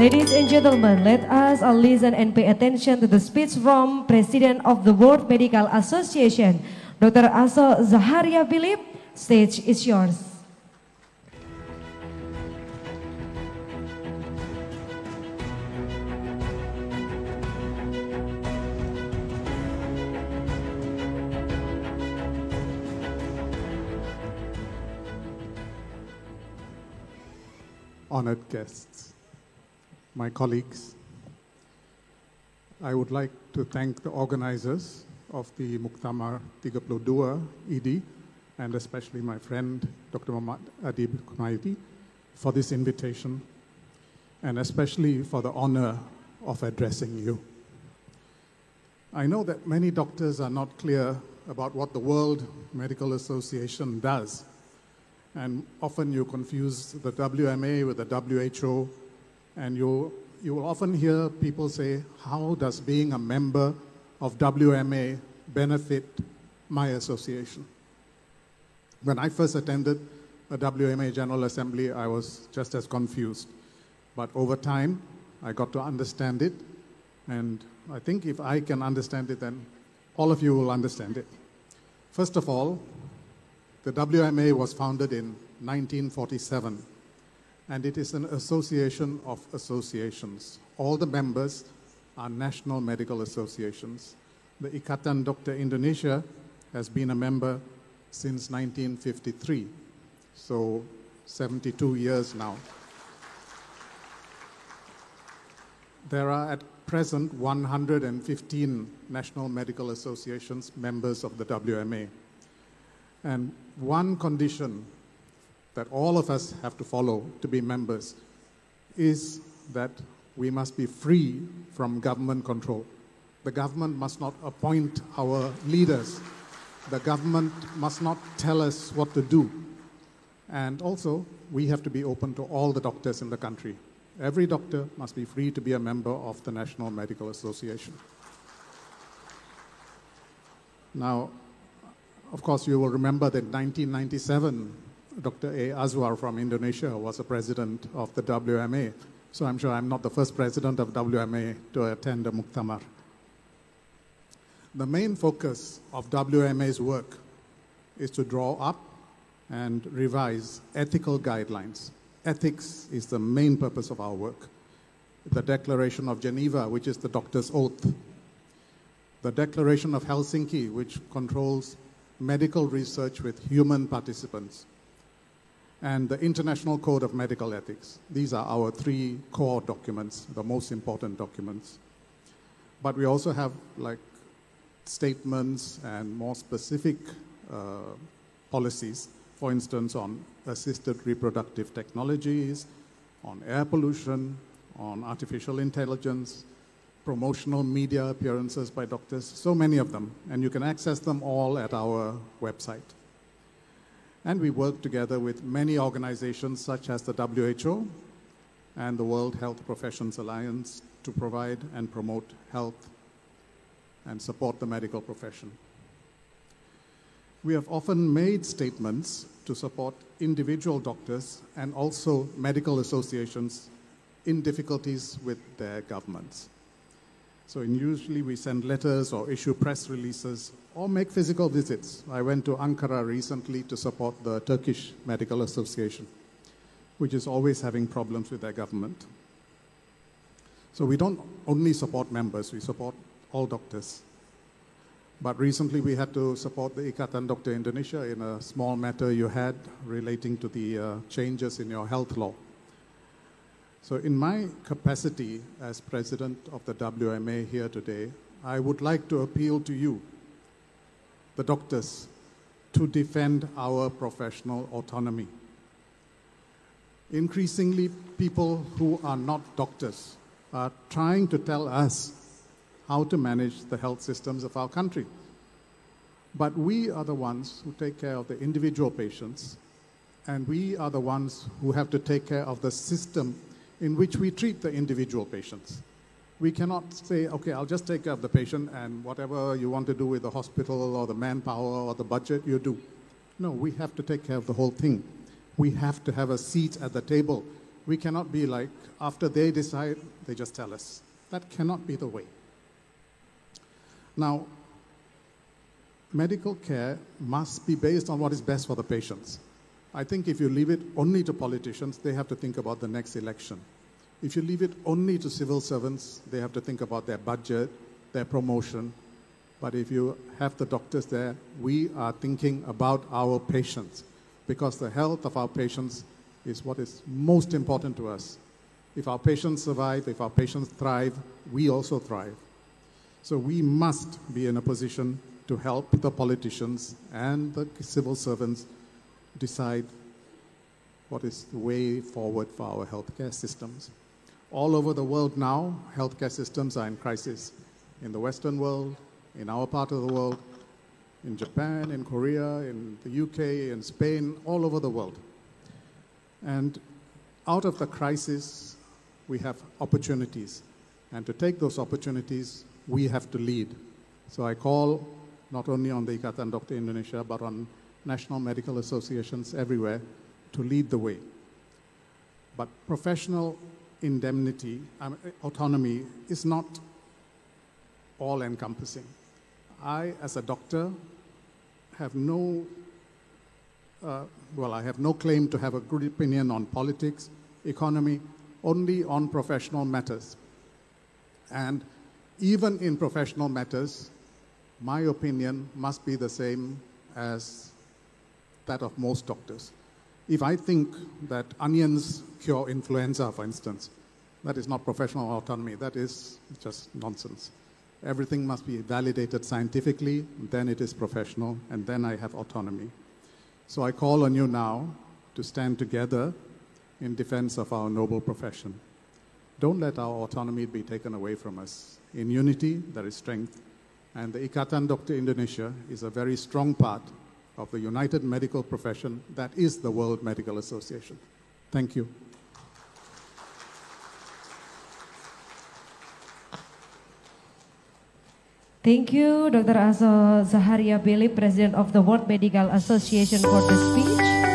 Ladies and gentlemen, let us listen and pay attention to the speech from President of the World Medical Association, Dr. Ashok Zachariah Philip. Stage is yours. Honored guests, my colleagues, I would like to thank the organizers of the Muktamar 32 ED and especially my friend Dr. Muhammad Adib Kumaiti for this invitation and especially for the honor of addressing you. I know that many doctors are not clear about what the World Medical Association does, and often you confuse the WMA with the WHO, and you will often hear people say, how does being a member of WMA benefit my association? When I first attended a WMA General Assembly, I was just as confused. But over time, I got to understand it, and I think if I can understand it, then all of you will understand it. First of all, the WMA was founded in 1947, and it is an association of associations. All the members are national medical associations. The Ikatan Dokter Indonesia has been a member since 1953, so 72 years now. There are at present 115 national medical associations members of the WMA. And one condition that all of us have to follow to be members is that we must be free from government control. The government must not appoint our leaders. The government must not tell us what to do. And also, we have to be open to all the doctors in the country. Every doctor must be free to be a member of the National Medical Association. Now, of course, you will remember that in 1997, Dr. A. Azwar from Indonesia was the president of the WMA. So I'm sure I'm not the first president of WMA to attend a Muktamar. The main focus of WMA's work is to draw up and revise ethical guidelines. Ethics is the main purpose of our work. The Declaration of Jenewa, which is the doctor's oath. The Declaration of Helsinki, which controls medical research with human participants, and the International Code of Medical Ethics. These are our three core documents, the most important documents. But we also have like statements and more specific policies, for instance, on assisted reproductive technologies, on air pollution, on artificial intelligence, promotional media appearances by doctors, so many of them, and you can access them all at our website. And we work together with many organizations such as the WHO and the World Health Professions Alliance to provide and promote health and support the medical profession. We have often made statements to support individual doctors and also medical associations in difficulties with their governments. So usually we send letters or issue press releases or make physical visits. I went to Ankara recently to support the Turkish Medical Association, which is always having problems with their government. So we don't only support members, we support all doctors. But recently we had to support the Ikatan Dokter Indonesia in a small matter you had relating to the changes in your health law. So in my capacity as president of the WMA here today, I would like to appeal to you, the doctors, to defend our professional autonomy. Increasingly, people who are not doctors are trying to tell us how to manage the health systems of our country. But we are the ones who take care of the individual patients, and we are the ones who have to take care of the system in which we treat the individual patients. We cannot say, okay, I'll just take care of the patient and whatever you want to do with the hospital or the manpower or the budget, you do. No, we have to take care of the whole thing. We have to have a seat at the table We cannot be like, after they decide, they just tell us. That cannot be the way. Now, medical care must be based on what is best for the patients. I think if you leave it only to politicians, they have to think about the next election. If you leave it only to civil servants, they have to think about their budget, their promotion. But if you have the doctors there, we are thinking about our patients, because the health of our patients is what is most important to us. If our patients survive, if our patients thrive, we also thrive. So we must be in a position to help the politicians and the civil servants decide what is the way forward for our healthcare systems. All over the world now, healthcare systems are in crisis. In the Western world, in our part of the world, in Japan, in Korea, in the UK, in Spain, all over the world. And out of the crisis, we have opportunities. And to take those opportunities, we have to lead. So I call not only on the Ikatan Dokter Indonesia, but on national medical associations everywhere to lead the way. But professional indemnity, autonomy is not all-encompassing. I, as a doctor, have no, I have no claim to have a good opinion on politics, economy, only on professional matters. And even in professional matters, my opinion must be the same as that of most doctors. If I think that onions cure influenza, for instance, that is not professional autonomy, that is just nonsense. Everything must be validated scientifically, then it is professional, and then I have autonomy. So I call on you now to stand together in defense of our noble profession. Don't let our autonomy be taken away from us. In unity, there is strength, and the Ikatan Dokter Indonesia is a very strong part of the united medical profession that is the World Medical Association. Thank you. Thank you, Dr. Zachariah, President of the World Medical Association, for the speech.